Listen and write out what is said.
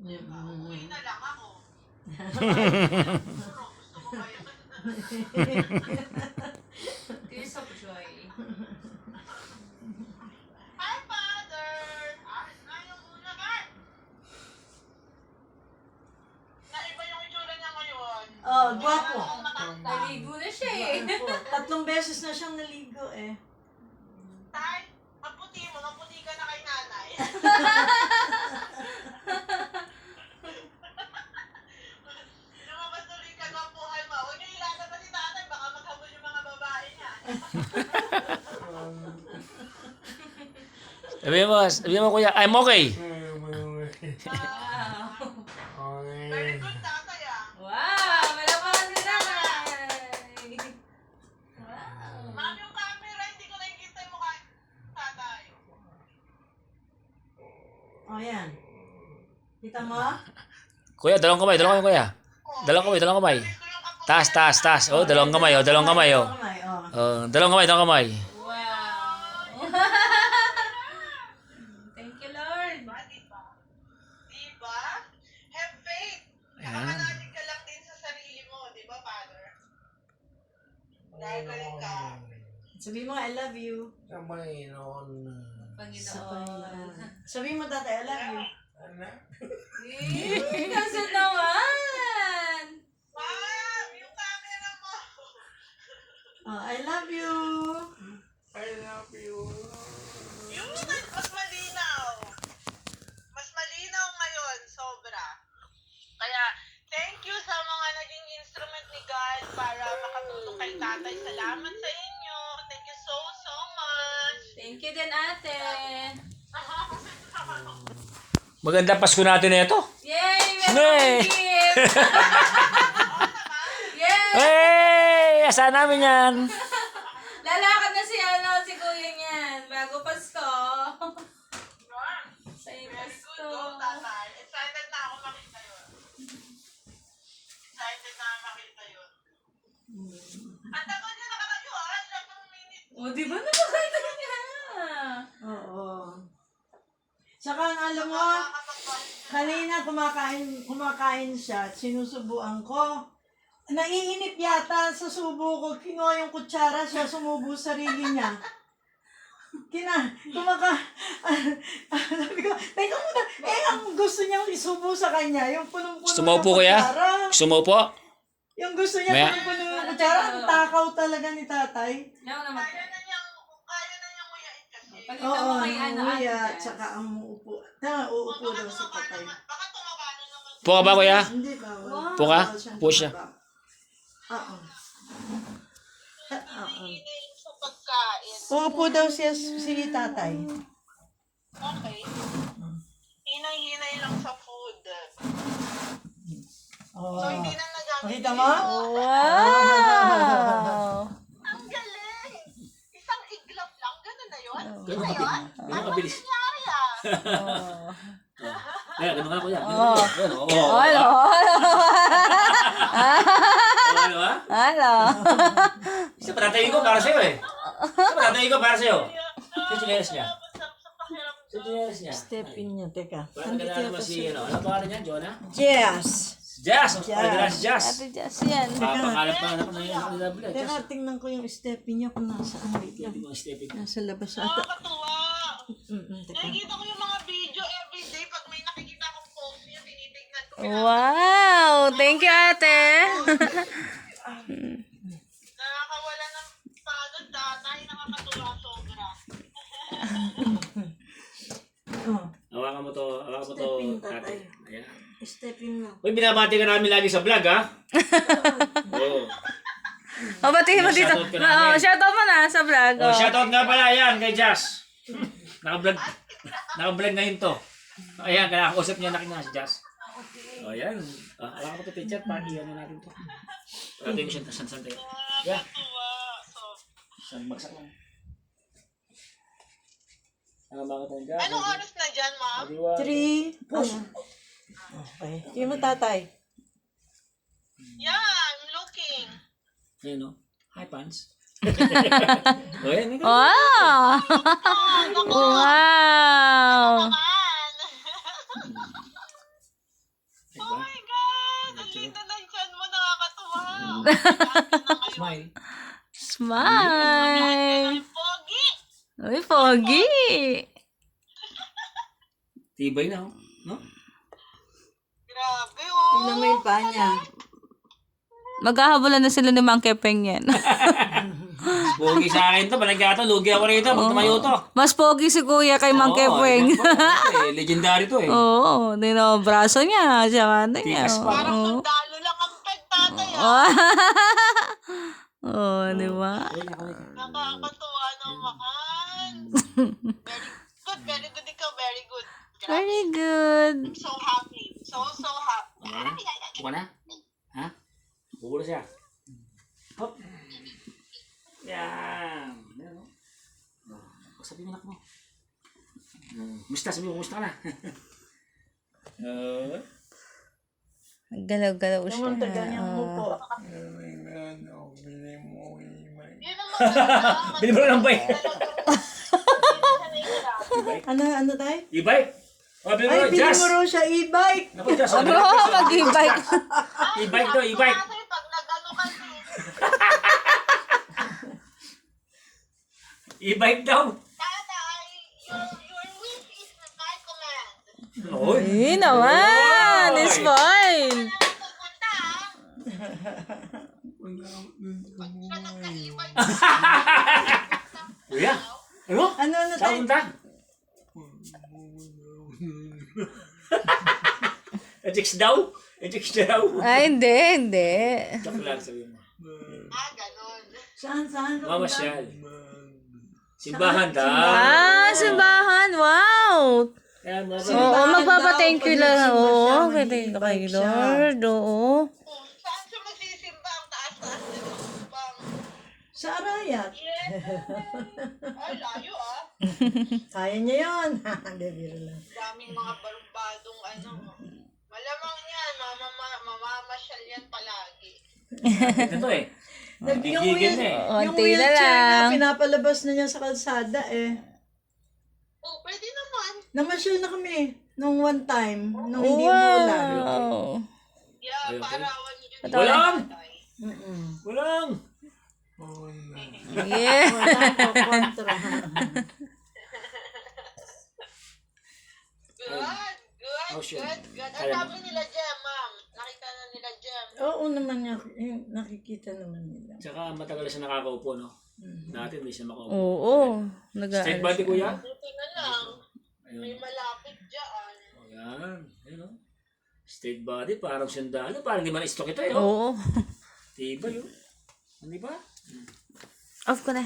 Uwi na lang ako. Gusto mo ba yun? Tears of joy. Hi, Father! Na yung una ka! Naiba yung itsura niya ngayon. Oh, gwapo. Naligo na siya eh. Tatlong beses na siyang naligo eh. Tay, maputi mo. Maputi ka na kay nanay. Lumabas tuloy ka gwapuhan mo. Huwag niyo ilatan pa si tatay. Baka maghabol yung mga babae niya. Sabi mo kuya, I'm okay. Very good, tatay ah. Wow! Malapakan si nanay! Wow! Ma'am, yung camera, hindi ko nakikita yung mukha ni tatay. Oh, yan. Kita mo? Kuya, dalawang kamay kuya. Dalawang kamay. Taas. Oh, dalawang kamay. Kamay, oh. Dalawang kamay. Wow! Thank you, Lord! Diba? Have faith. Nakakanalig ka lang din sa sarili mo, di ba, Father? Dahil galing ka. Sabi mo, I love you. Sa Panginoon. Panginoon. Sabi mo, tatay, I love you. Eh, kasi naman! Ma'am, yung camera mo. Oh, I love you. Yun, mas malinaw. Mas malinaw ngayon, sobra. Kaya, thank you sa mga naging instrument ni God para makatulong kay tatay. Salamat sa inyo. Thank you so much. Thank you din, ate! Maganda Pasko natin na ito. Yay! Yay! Meron gift! Yay! Hey! Asahan namin yan. Lalakad na si kuya niyan bago Pasko. Sa Very Pasko. good, go, tatay. Excited na ako makita yun. Excited na makita yun. Ang tagal niya nakatayo, Ilang minutes. O, di ba nakakita niya? Oo. Tsaka, alam mo, kanina kumakain siya at sinusubuan ko. Naiinip yata sa subo ko. Kinuha yung kutsara siya, sumubo sa sarili niya. Sabi ko, teka muna, ang gusto niyang isubo sa kanya, yung punong-puno Gusto mo po kuya? Gusto mo po? Yung gusto niya, Maya? punong-puno ng kutsara, ang takaw talaga ni tatay. Ayaw naman. Kaya na niyang nguyain kasi. Pagkita Oo, mo kay ate nguya, Jess. tsaka ang uupo. Uupo daw sa tatay. Baka tumaba na naman. Po ka ba kuya? Hindi ba? Po ka? Po siya. Oo. Hinay sa pagkain. Uupo daw siya si tatay. Okay. Hinay-hinay lang sa food. Oh. So, hindi na nagamit. Makita mo? Wow! Ang galing! Isang iglap lang, gano'n na yun? Ganun Ano yun? Ganun Ano kabilis. nangyari ah? Kaya, ganun ka kuya. Oh. Oo. Hello! Ano ha? Hello! Isa patatayin ko para sa'yo eh. Sa chinelas niya. Sa chinelas niya. Step in niya, teka. Parang maganda naman si, ano pangalan niya? Jonah? Yes! Jazz! Maganda si Jazz. Ate Jess yan. Papangalan pa naman na yun. Ako nila bila. Jazz. Teka, tingnan ko yung step in niya kung nasaan. Wait lang. Hindi mo stepping. Nasa labas ata. Nakakatuwa! Teka. Nakikita ko yung mga video everyday. Pag may nakikita akong post niya, tinitignan ko. Wow! Thank you, ate! Nakakawala ng pagod, tatay. Nakakatuwa sobra. Oh, Hawakan mo to, Stepping, ate. tatay. Ayan. step in mo. Uy, binabati ka namin lagi sa vlog, ha? Oo. O, batiin mo dito. Shoutout ka namin. Oo, shoutout mo na sa vlog. Oh, shoutout nga pala, yan, kay Jazz. Naka-vlog ngayon to. Ayan, kinakausap niya na si Jazz. O, yan. Alam ko ito, teacher, iyan na natin to. Parating ko siya, san tayo. Yeah. Nakakatuwa. So, San bagsak lang. Bakit ang Jazz? anong oras na dyan, ma'am? 3, push. Okay. Tingnan mo, tatay. Yeah, I'm looking. Ayan, no? Hi, pants. O, yan. Wow! Oh, naku. Wow! Naman. Smile. Smile! Pogi! Uy, pogi! Tibay na, oh. No? Grabe, oh. Tingnan mo yung paa niya. Maghahabulan na sila ni Mang Kepeng yan. Pogi sa akin to. Balangga to. Lugi ako rito. Pag tumayo to. Mas pogi si Kuya kay Mang Kepeng. Legendary to eh. Oo, din ang braso niya. Siya ano niya. Tikas pa. Parang Oo. sundalo lang ang peg, tatay, ah. Oo, di ba? Nakakatuwa naman. Very good ikaw, very good. Grabe. Very good. So happy. So happy. Buka na? Ha? Bukula siya. Hop. Yan. Yan, oh. Sabi mo, anak mo. Sabi mo, kumusta ka na? Galaw-galaw siya. Naman taga niyang mupo. Yun ang maganda. Bili mo na ng bike. Ano tayo? E-bike? Oh, bili mo Ay, na. pili Jazz! mo raw siya e-bike. Naku, Jazz. Ano? Mag-e-bike. E-bike to, e-bike. Kasi pag nag-ano kasi, E-bike daw. tatay, your wish is my command. Oy. Eh naman. It's fine. Saan pupunta, ah? Pag siya nagka-ibay, Kuya. Ano? Ano Saan tayo? punta? Chicks daw? Chicks daw? Ay, hindi. Joke lang sabi mo. ganon. Saan? Mamasyal. Simbahan daw. Ah, simbahan. Wow. Kaya mga Oo, magpapa-thank you lang. Oo, thank you kay Mag-e-bike siya. Lord. Oo. Saan siya magsisimba ang taas-taas na simbang? Sa Arayat. Yes. Ay, layo, ah. Kaya niya yun. Hindi, biro lang. Daming mga barumbadong ano. Malamang yan, mamamasyal yan palagi. Ito eh. Yung Gigigil na eh. Onti na wheelchair lang. na pinapalabas na niya sa kalsada eh. Oh, pwede naman. Namasyal na kami nung one time, nung hindi umulan. Wow. Yeah, Ayun, paarawan niyo yun. Walang! Mm-mm. Walang! Yeah. Wala ko kontra. Good, Oh, shit. good. Ang Kaya sabi nila Jem, ma'am. Nakita na nila Jem. Oo naman niya, nakikita naman nila. Tsaka matagal na siya nakakaupo, no? Dati hindi siya makaupo. Oo. Straight body, kuya? Buti na lang. May Ayun. malapit dyan. O yan. Ayun, no? Straight body, parang sundalo. Parang di man istok ito, eh. Oh. Oo. Diba yun? Hindi ba? Off ko na.